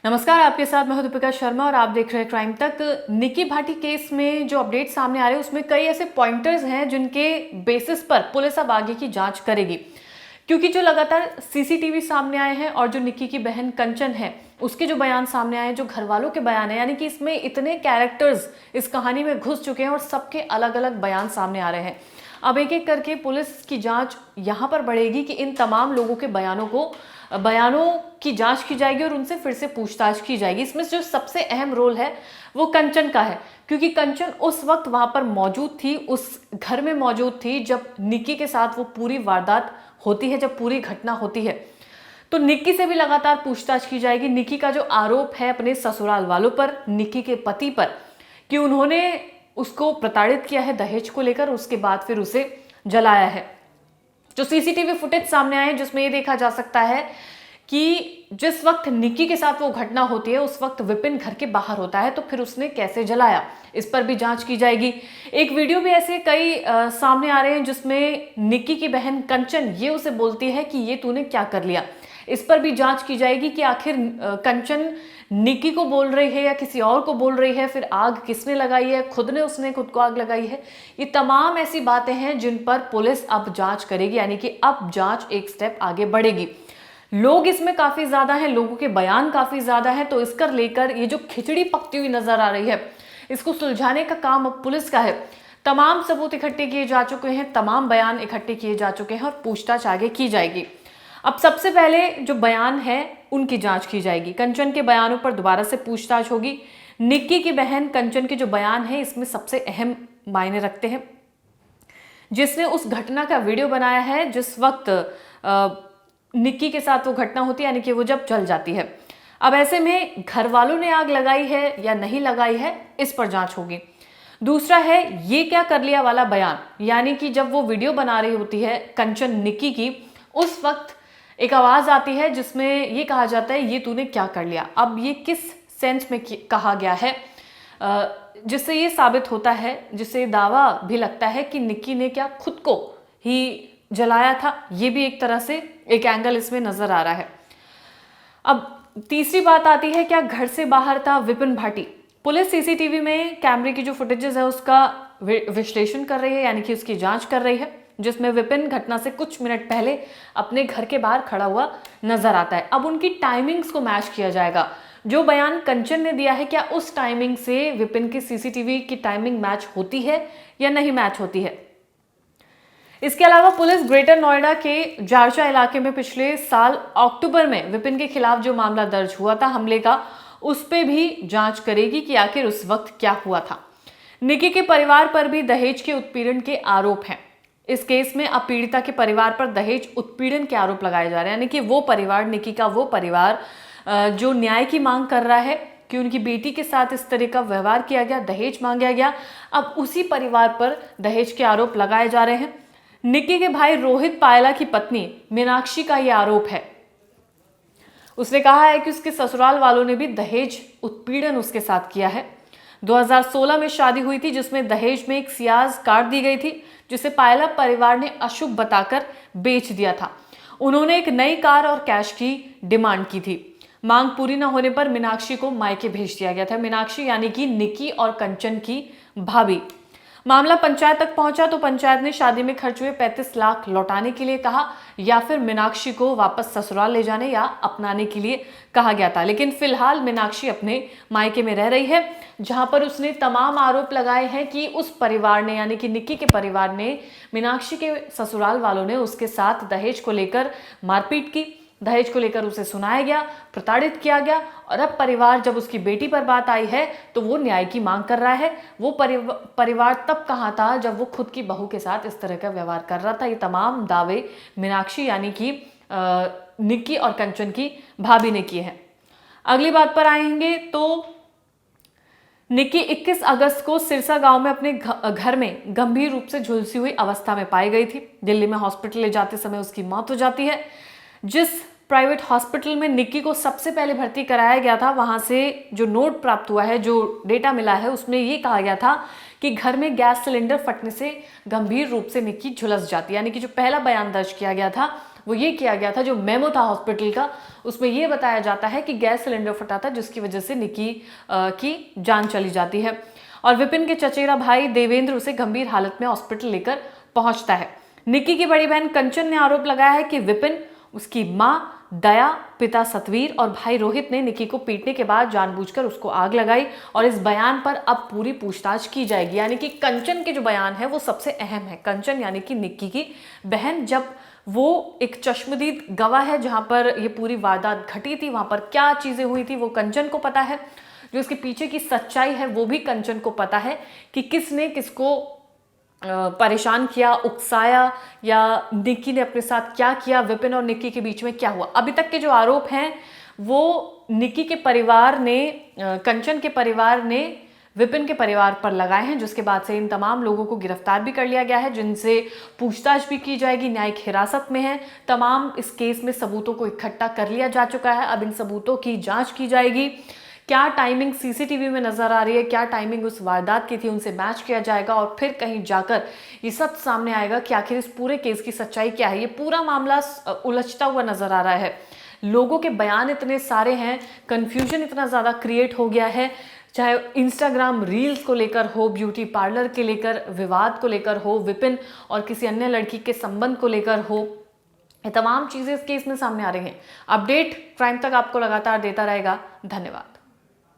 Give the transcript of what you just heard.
नमस्कार, आपके साथ मैं हूं दीपिका शर्मा और आप देख रहे हैं क्राइम तक। निक्की भाटी केस में जो अपडेट सामने आ रहे हैं उसमें कई ऐसे पॉइंटर्स हैं जिनके बेसिस पर पुलिस अब आगे की जांच करेगी, क्योंकि जो लगातार सीसीटीवी सामने आए हैं और जो निक्की की बहन कंचन है उसके जो बयान सामने आए हैं, जो घर वालों के बयान है, यानी कि इसमें इतने कैरेक्टर्स इस कहानी में घुस चुके हैं और सबके अलग अलग बयान सामने आ रहे हैं। अब एक एक करके पुलिस की जांच यहाँ पर बढ़ेगी कि इन तमाम लोगों के बयानों की जांच की जाएगी और उनसे फिर से पूछताछ की जाएगी। इसमें जो सबसे अहम रोल है वो कंचन का है, क्योंकि कंचन उस वक्त वहां पर मौजूद थी, उस घर में मौजूद थी जब निक्की के साथ वो पूरी वारदात होती है, जब पूरी घटना होती है। तो निक्की से भी लगातार पूछताछ की जाएगी। निक्की का जो आरोप है अपने ससुराल वालों पर, निक्की के पति पर, कि उन्होंने उसको प्रताड़ित किया है दहेज को लेकर, उसके बाद फिर उसे जलाया है। जो सीसीटीवी फुटेज सामने आए जिसमें ये देखा जा सकता है कि जिस वक्त निक्की के साथ वो घटना होती है उस वक्त विपिन घर के बाहर होता है, तो फिर उसने कैसे जलाया, इस पर भी जांच की जाएगी। एक वीडियो भी ऐसे कई सामने आ रहे हैं जिसमें निक्की की बहन कंचन ये उसे बोलती है कि ये तूने क्या कर लिया। इस पर भी जांच की जाएगी कि आखिर कंचन निक्की को बोल रही है या किसी और को बोल रही है, फिर आग किसने लगाई है, उसने खुद को आग लगाई है। ये तमाम ऐसी बातें हैं जिन पर पुलिस अब जांच करेगी, यानी कि अब जांच एक स्टेप आगे बढ़ेगी। लोग इसमें काफी ज्यादा हैं, लोगों के बयान काफी ज्यादा है, तो इसकर लेकर ये जो खिचड़ी पकती हुई नजर आ रही है इसको सुलझाने का काम अब पुलिस का है। तमाम सबूत इकट्ठे किए जा चुके हैं, तमाम बयान इकट्ठे किए जा चुके हैं और पूछताछ आगे की जाएगी। अब सबसे पहले जो बयान है उनकी जांच की जाएगी। कंचन के बयानों पर दोबारा से पूछताछ होगी। निक्की की बहन कंचन के जो बयान है इसमें सबसे अहम मायने रखते हैं। जिसने उस घटना का वीडियो बनाया है जिस वक्त निक्की के साथ वो घटना होती है, यानी कि वो जब जल जाती है। अब ऐसे में घर वालों ने आग लगाई है या नहीं लगाई है, इस पर जांच होगी। दूसरा है ये क्या कर लिया वाला बयान, यानी कि जब वो वीडियो बना रही होती है कंचन निक्की की, उस वक्त एक आवाज आती है जिसमें ये कहा जाता है ये तूने क्या कर लिया। अब ये किस सेंस में कहा गया है, जिससे ये साबित होता है, जिससे दावा भी लगता है कि निक्की ने क्या खुद को ही जलाया था। ये भी एक तरह से एक एंगल इसमें नजर आ रहा है। अब तीसरी बात आती है, क्या घर से बाहर था विपिन भाटी। पुलिस सीसीटीवी में कैमरे की जो फुटेजेस है उसका विश्लेषण कर रही है, यानी कि उसकी जांच कर रही है, जिसमें विपिन घटना से कुछ मिनट पहले अपने घर के बाहर खड़ा हुआ नजर आता है। अब उनकी टाइमिंग्स को मैच किया जाएगा। जो बयान कंचन ने दिया है, क्या उस टाइमिंग से विपिन की सीसीटीवी की टाइमिंग मैच होती है या नहीं मैच होती है। इसके अलावा पुलिस ग्रेटर नोएडा के जारचा इलाके में पिछले साल अक्टूबर में विपिन के खिलाफ जो मामला दर्ज हुआ था हमले का, उस पे भी जांच करेगी कि आखिर उस वक्त क्या हुआ था। निक्की के परिवार पर भी दहेज के उत्पीड़न के आरोप हैं। इस केस में अब पीड़िता के परिवार पर दहेज उत्पीड़न के आरोप लगाए जा रहे हैं, यानी कि वो परिवार, निक्की का वो परिवार जो न्याय की मांग कर रहा है कि उनकी बेटी के साथ इस तरह का व्यवहार किया गया, दहेज मांगा गया, अब उसी परिवार पर दहेज के आरोप लगाए जा रहे हैं। निक्की के भाई रोहित पायला की पत्नी मीनाक्षी का यह आरोप है। उसने कहा है कि उसके ससुराल वालों ने भी दहेज उत्पीड़न उसके साथ किया है। 2016 में शादी हुई थी जिसमें दहेज में एक सियाज कार दी गई थी, जिसे पायला परिवार ने अशुभ बताकर बेच दिया था। उन्होंने एक नई कार और कैश की डिमांड की थी। मांग पूरी न होने पर मीनाक्षी को मायके भेज दिया गया था। मीनाक्षी यानी कि निक्की और कंचन की भाभी। मामला पंचायत तक पहुंचा तो पंचायत ने शादी में खर्च हुए 35 लाख लौटाने के लिए कहा, या फिर मीनाक्षी को वापस ससुराल ले जाने या अपनाने के लिए कहा गया था। लेकिन फिलहाल मीनाक्षी अपने मायके में रह रही है, जहां पर उसने तमाम आरोप लगाए हैं कि उस परिवार ने, यानी कि निक्की के परिवार ने, मीनाक्षी के ससुराल वालों ने उसके साथ दहेज को लेकर मारपीट की, दहेज को लेकर उसे सुनाया गया, प्रताड़ित किया गया। और अब परिवार, जब उसकी बेटी पर बात आई है तो वो न्याय की मांग कर रहा है। वो परिवार तब कहाँ था जब वो खुद की बहू के साथ इस तरह का व्यवहार कर रहा था। ये तमाम दावे मीनाक्षी यानी कि निक्की और कंचन की भाभी ने किए हैं। अगली बात पर आएंगे तो निक्की 21 अगस्त को सिरसा गांव में अपने घर में गंभीर रूप से झुलसी हुई अवस्था में पाई गई थी। दिल्ली में हॉस्पिटल ले जाते समय उसकी मौत हो जाती है। जिस प्राइवेट हॉस्पिटल में निक्की को सबसे पहले भर्ती कराया गया था, वहां से जो नोट प्राप्त हुआ है, जो डेटा मिला है, उसमें ये कहा गया था कि घर में गैस सिलेंडर फटने से गंभीर रूप से निक्की झुलस जाती है। यानी कि जो पहला बयान दर्ज किया गया था वो ये किया गया था, जो मेमो था हॉस्पिटल का, उसमें ये बताया जाता है कि गैस सिलेंडर फटा था जिसकी वजह से निकी की जान चली जाती है। और विपिन के चचेरा भाई देवेंद्र उसे गंभीर हालत में हॉस्पिटल लेकर पहुंचता है। निक्की की बड़ी बहन कंचन ने आरोप लगाया है कि विपिन, उसकी मां दया, पिता सतवीर और भाई रोहित ने निक्की को पीटने के बाद जानबूझकर उसको आग लगाई और इस बयान पर अब पूरी पूछताछ की जाएगी। यानी कि कंचन के जो बयान है वो सबसे अहम है। कंचन यानी कि निक्की की बहन, जब वो एक चश्मदीद गवाह है जहां पर ये पूरी वारदात घटी थी, वहां पर क्या चीजें हुई थी वो कंचन को पता है। जो इसके पीछे की सच्चाई है वो भी कंचन को पता है कि किसने किसको परेशान किया, उकसाया, या निक्की ने अपने साथ क्या किया, विपिन और निक्की के बीच में क्या हुआ। अभी तक के जो आरोप हैं वो निक्की के परिवार ने, कंचन के परिवार ने विपिन के परिवार पर लगाए हैं, जिसके बाद से इन तमाम लोगों को गिरफ्तार भी कर लिया गया है, जिनसे पूछताछ भी की जाएगी, न्यायिक हिरासत में है। तमाम इस केस में सबूतों को इकट्ठा कर लिया जा चुका है। अब इन सबूतों की जांच की जाएगी। क्या टाइमिंग सीसीटीवी में नजर आ रही है, क्या टाइमिंग उस वारदात की थी, उनसे मैच किया जाएगा और फिर कहीं जाकर ये सब सामने आएगा कि आखिर इस पूरे केस की सच्चाई क्या है। ये पूरा मामला उलझता हुआ नजर आ रहा है। लोगों के बयान इतने सारे हैं, कंफ्यूजन इतना ज्यादा क्रिएट हो गया है, चाहे इंस्टाग्राम रील्स को लेकर हो, ब्यूटी पार्लर के लेकर विवाद को लेकर हो, विपिन और किसी अन्य लड़की के संबंध को लेकर हो, ये तमाम चीजें इस केस में सामने आ रही हैं। अपडेट क्राइम तक आपको लगातार देता रहेगा। धन्यवाद।